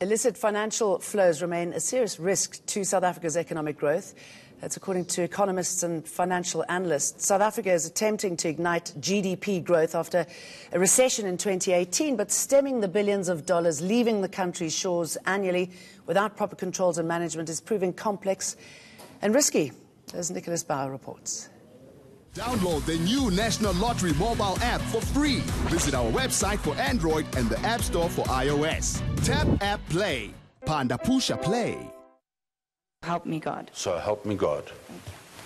Illicit financial flows remain a serious risk to South Africa's economic growth. That's according to economists and financial analysts. South Africa is attempting to ignite GDP growth after a recession in 2018, but stemming the billions of dollars leaving the country's shores annually without proper controls and management is proving complex and risky, as Nicholas Bauer reports. Download the new National Lottery mobile app for free. Visit our website for Android and the App Store for iOS. Tap App Play. Panda Pusha Play. Help me God. So help me God.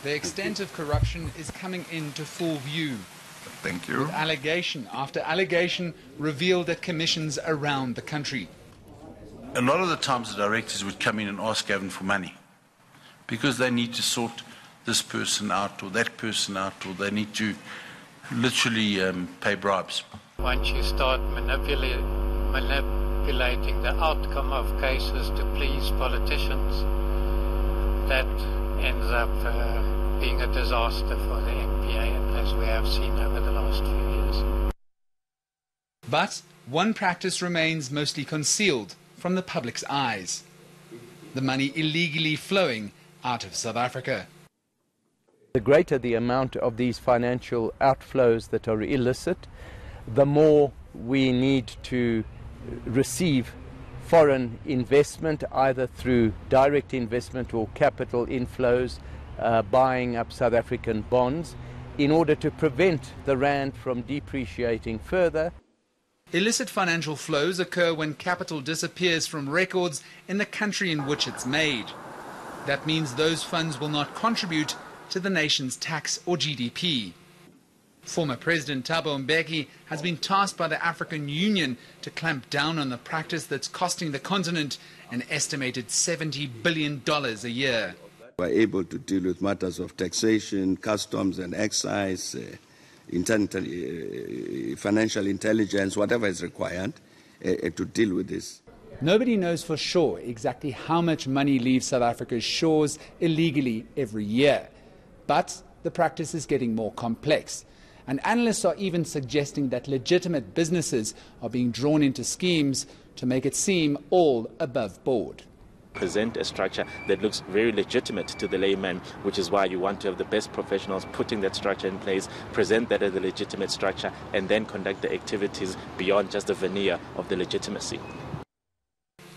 The extent of corruption is coming into full view. Thank you. With allegation after allegation revealed at commissions around the country. A lot of the times the directors would come in and ask Gavin for money because they need to sort this person out or that person out, or they need to literally pay bribes. Once you start manipulating the outcome of cases to please politicians, that ends up being a disaster for the NPA, as we have seen over the last few years. But one practice remains mostly concealed from the public's eyes: the money illegally flowing out of South Africa. The greater the amount of these financial outflows that are illicit, the more we need to receive foreign investment, either through direct investment or capital inflows, buying up South African bonds, in order to prevent the rand from depreciating further. Illicit financial flows occur when capital disappears from records in the country in which it's made. That means those funds will not contribute to the nation's tax or GDP. Former President Thabo Mbeki has been tasked by the African Union to clamp down on the practice that's costing the continent an estimated $70 billion a year. We're able to deal with matters of taxation, customs and excise, financial intelligence, whatever is required to deal with this. Nobody knows for sure exactly how much money leaves South Africa's shores illegally every year. But the practice is getting more complex. And analysts are even suggesting that legitimate businesses are being drawn into schemes to make it seem all above board. Present a structure that looks very legitimate to the layman, which is why you want to have the best professionals putting that structure in place, present that as a legitimate structure, and then conduct the activities beyond just the veneer of the legitimacy.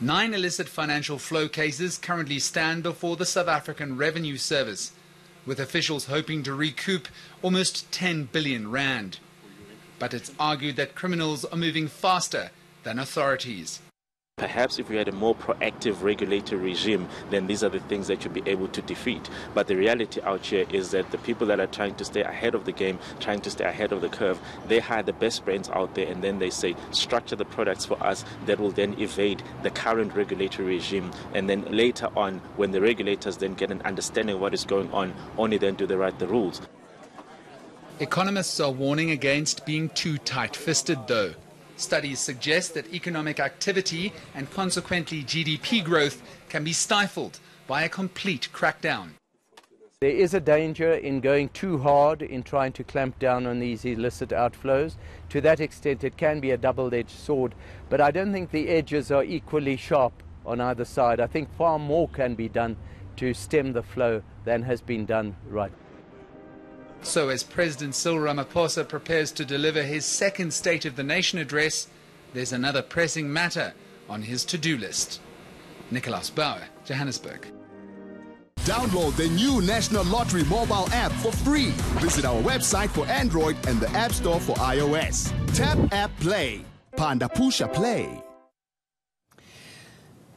9 illicit financial flow cases currently stand before the South African Revenue Service, with officials hoping to recoup almost 10 billion rand. But it's argued that criminals are moving faster than authorities. Perhaps if we had a more proactive regulatory regime, then these are the things that you'd be able to defeat. But the reality out here is that the people that are trying to stay ahead of the game, trying to stay ahead of the curve, they hire the best brains out there, and then they say, structure the products for us that will then evade the current regulatory regime. And then later on, when the regulators then get an understanding of what is going on, only then do they write the rules. Economists are warning against being too tight-fisted, though. Studies suggest that economic activity and consequently GDP growth can be stifled by a complete crackdown. There is a danger in going too hard in trying to clamp down on these illicit outflows. To that extent, it can be a double-edged sword, but I don't think the edges are equally sharp on either side. I think far more can be done to stem the flow than has been done right. So as President Cyril Ramaphosa prepares to deliver his second State of the Nation address, there's another pressing matter on his to-do list. Nicholas Bauer, Johannesburg. Download the new National Lottery mobile app for free. Visit our website for Android and the App Store for iOS. Tap App Play. Panda Pusha Play.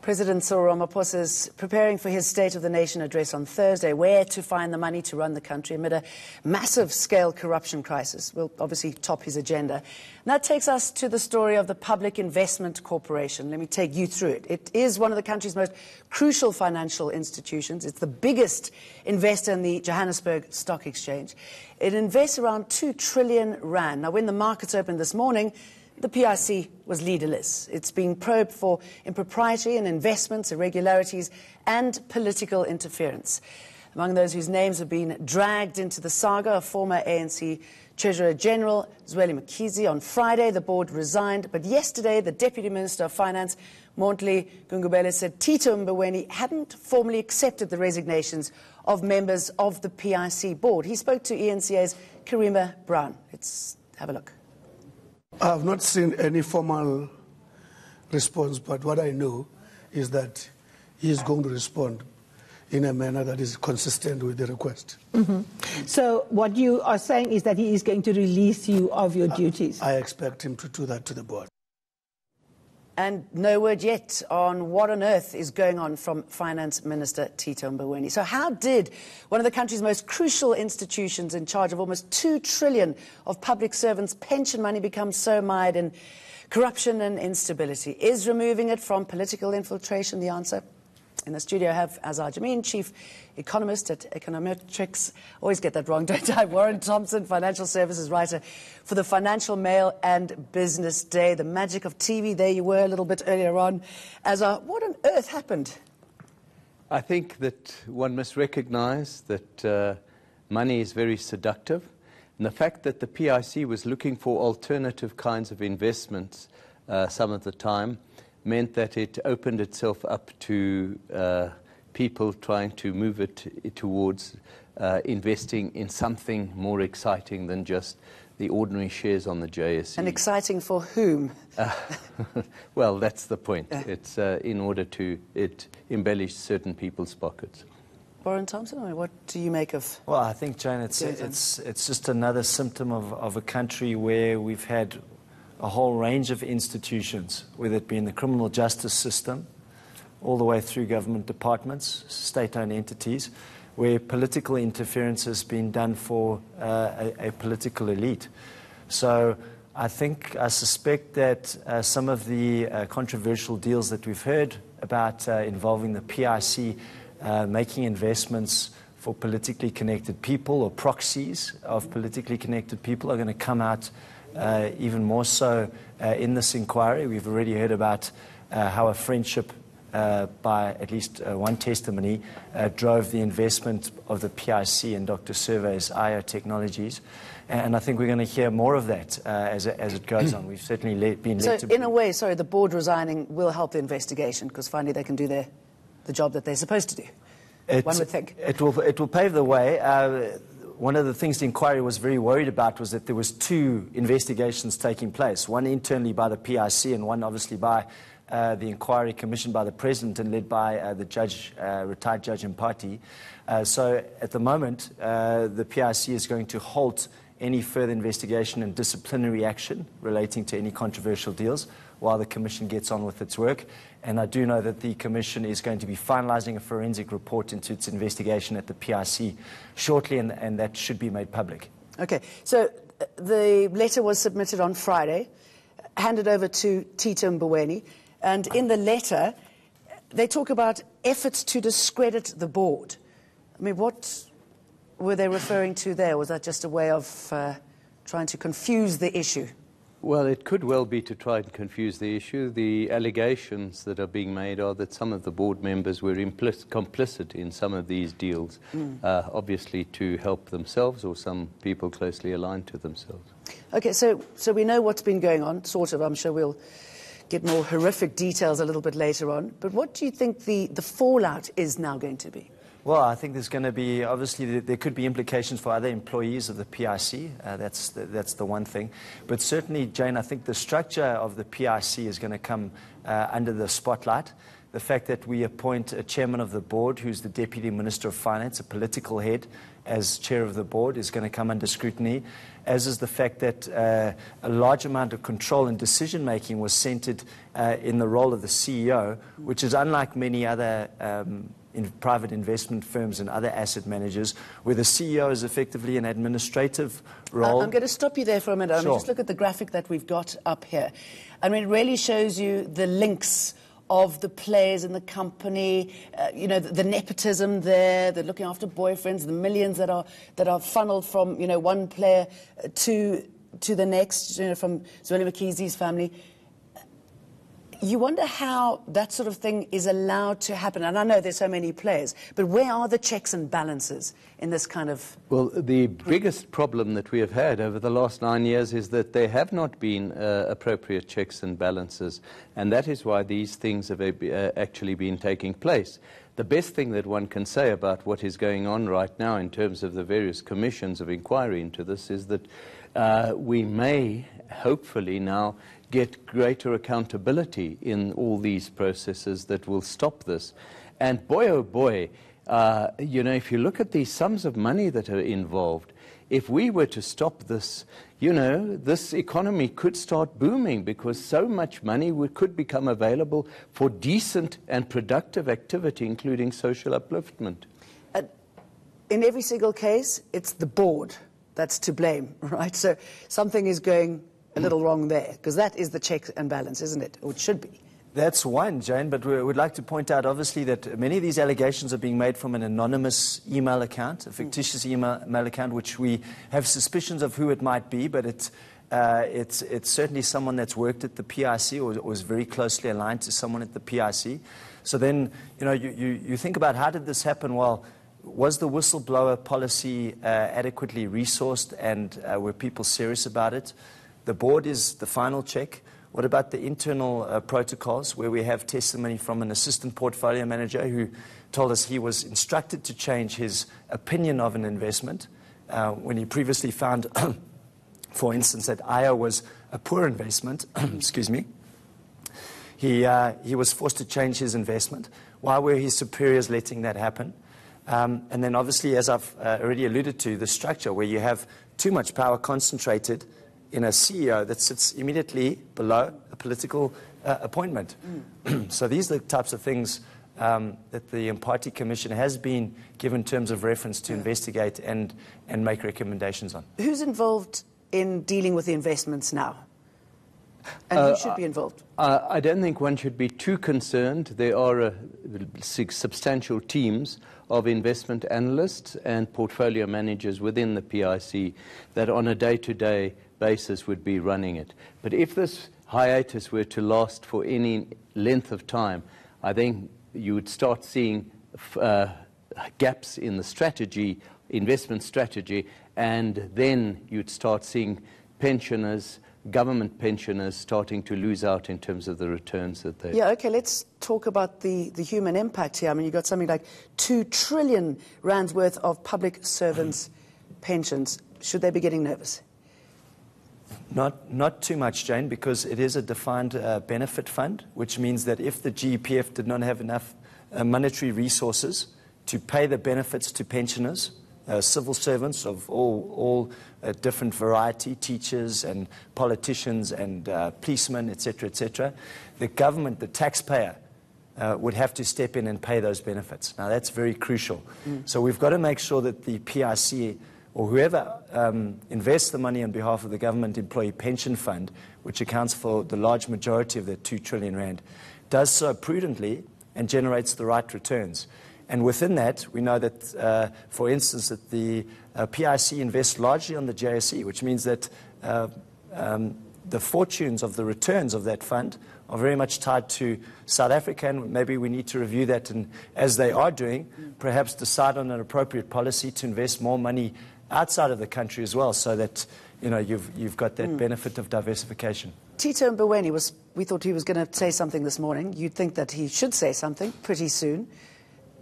President Cyril Ramaphosa is preparing for his State of the Nation address on Thursday. Where to find the money to run the country amid a massive-scale corruption crisis will obviously top his agenda. And that takes us to the story of the Public Investment Corporation. Let me take you through it. It is one of the country's most crucial financial institutions. It's the biggest investor in the Johannesburg Stock Exchange. It invests around 2 trillion rand. Now, when the markets opened this morning, the PIC was leaderless. It's being probed for impropriety in investments, irregularities, and political interference. Among those whose names have been dragged into the saga are former ANC Treasurer General Zweli Mkhize. On Friday, the board resigned, but yesterday, the Deputy Minister of Finance, Montley Gungubele said Tito Mboweni hadn't formally accepted the resignations of members of the PIC board. He spoke to ENCA's Karima Brown. Let's have a look. I have not seen any formal response, but what I know is that he is going to respond in a manner that is consistent with the request. So what you are saying is that he is going to release you of your duties? I expect him to do that to the board. And no word yet on what on earth is going on from Finance Minister Tito Mboweni. So how did one of the country's most crucial institutions in charge of almost 2 trillion of public servants' pension money become so mired in corruption and instability? Is removing it from political infiltration the answer? In the studio I have Azar Jameen, Chief Economist at Econometrics. Always get that wrong, don't I? Warren Thompson, Financial Services Writer for the Financial Mail and Business Day. The magic of TV, there you were a little bit earlier on. Azar, what on earth happened? I think that one must recognize that money is very seductive. And the fact that the PIC was looking for alternative kinds of investments some of the time meant that it opened itself up to people trying to move it towards investing in something more exciting than just the ordinary shares on the JSE. And exciting for whom? Well, that's the point. It's in order to embellish certain people's pockets. Warren Thompson, what do you make of? Well, I think, Jane, it's just another symptom of a country where we've had a whole range of institutions, whether it be in the criminal justice system, all the way through government departments, state-owned entities, where political interference has been done for a political elite. So I suspect that some of the controversial deals that we've heard about involving the PIC making investments for politically connected people or proxies of politically connected people are going to come out even more so in this inquiry. We've already heard about how a friendship by at least one testimony drove the investment of the PIC in Dr. Survey's IO Technologies. And I think we're going to hear more of that as it goes on. We've certainly been led to... So in a way, the board resigning will help the investigation because finally they can do the job that they're supposed to do, one would think. It will pave the way. One of the things the inquiry was very worried about was that there was 2 investigations taking place, one internally by the PIC and one obviously by the inquiry commissioned by the President and led by the judge, retired Judge Mpati. So at the moment, the PIC is going to halt any further investigation and disciplinary action relating to any controversial deals while the Commission gets on with its work. And I do know that the Commission is going to be finalising a forensic report into its investigation at the PIC shortly, and that should be made public. Okay, so the letter was submitted on Friday, handed over to Tito Mboweni, and in the letter they talk about efforts to discredit the board. I mean, what were they referring to there? Was that just a way of trying to confuse the issue? Well, it could well be to try and confuse the issue. The allegations that are being made are that some of the board members were complicit in some of these deals, obviously to help themselves or some people closely aligned to themselves. Okay, so we know what's been going on, sort of. I'm sure we'll get more horrific details a little bit later on. But what do you think the fallout is now going to be? Well, I think there's going to be, obviously, there could be implications for other employees of the PIC. That's the one thing. But certainly, Jane, I think the structure of the PIC is going to come under the spotlight. The fact that we appoint a chairman of the board who's the Deputy Minister of Finance, a political head, as chair of the board is going to come under scrutiny, as is the fact that a large amount of control and decision-making was centered in the role of the CEO, which is unlike many other in private investment firms and other asset managers, where the CEO is effectively an administrative role. I'm going to stop you there for a minute. Sure. Just look at the graphic that we've got up here. I mean, it really shows you the links of the players in the company, the nepotism there, the looking after boyfriends, the millions that are funneled from, one player to the next, from Zweli Mkhize's family. You wonder how that sort of thing is allowed to happen. And I know there's so many players, but where are the checks and balances in this kind of... Well, the biggest problem that we have had over the last 9 years is that there have not been appropriate checks and balances, and that is why these things have actually been taking place. The best thing that one can say about what is going on right now in terms of the various commissions of inquiry into this is that we may hopefully now get greater accountability in all these processes that will stop this. And boy, oh boy, you know, if you look at the sums of money that are involved, if we were to stop this, you know, this economy could start booming because so much money could become available for decent and productive activity, including social upliftment. In every single case, it's the board that's to blame, right? So something is going a little wrong there, because that is the check and balance, isn't it? Or it should be. That's one, Jane, but we would like to point out, obviously, that many of these allegations are being made from an anonymous email account, a fictitious email account, which we have suspicions of who it might be, but it's certainly someone that's worked at the PIC or was very closely aligned to someone at the PIC. So then, you know, you think about how did this happen? Well, was the whistleblower policy adequately resourced, and were people serious about it? The board is the final check. What about the internal protocols where we have testimony from an assistant portfolio manager who told us he was instructed to change his opinion of an investment when he previously found, for instance, that IO was a poor investment, excuse me. He was forced to change his investment. Why were his superiors letting that happen? And then obviously, as I've already alluded to, the structure where you have too much power concentrated in a CEO that sits immediately below a political appointment. So these are the types of things that the Party Commission has been given terms of reference to investigate and make recommendations on. Who's involved in dealing with the investments now? And who should be involved? I don't think one should be too concerned. There are substantial teams of investment analysts and portfolio managers within the PIC that on a day-to-day basis would be running it. But if this hiatus were to last for any length of time, I think you would start seeing gaps in the strategy, investment strategy, and then you'd start seeing pensioners, government pensioners starting to lose out in terms of the returns that they... Yeah, okay, let's talk about the human impact here. I mean, you've got something like 2 trillion rands worth of public servants' pensions. Should they be getting nervous? Not too much, Jane, because it is a defined benefit fund, which means that if the GEPF did not have enough monetary resources to pay the benefits to pensioners, civil servants of all different variety, teachers and politicians and policemen, etc., the government, the taxpayer, would have to step in and pay those benefits. Now, that's very crucial. So we've got to make sure that the PIC or whoever invests the money on behalf of the government employee pension fund, which accounts for the large majority of the 2 trillion rand, does so prudently and generates the right returns. And within that, we know that, for instance, that the PIC invests largely on the JSE, which means that the fortunes of the returns of that fund are very much tied to South Africa, and maybe we need to review that, and as they are doing, perhaps decide on an appropriate policy to invest more money outside of the country as well, so that you've got that benefit of diversification. Tito Mboweni we thought he was going to say something this morning. You'd think that he should say something pretty soon.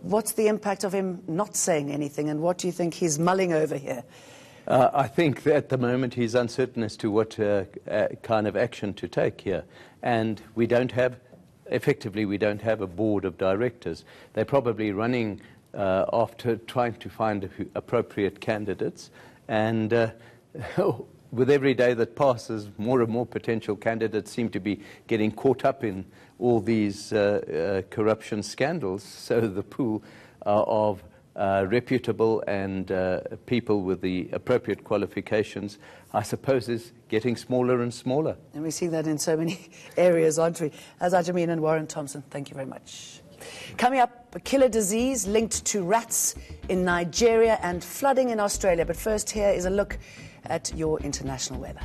What's the impact of him not saying anything, and what do you think he's mulling over here? I think that at the moment he's uncertain as to what kind of action to take here. And we don't have a board of directors. They're probably running after trying to find appropriate candidates. And with every day that passes, more and more potential candidates seem to be getting caught up in all these corruption scandals. So the pool of reputable and people with the appropriate qualifications, I suppose, is getting smaller and smaller. And we see that in so many areas, aren't we? Azajameen and Warren Thompson, thank you very much. Coming up, a killer disease linked to rats in Nigeria and flooding in Australia. But first, here is a look at your international weather.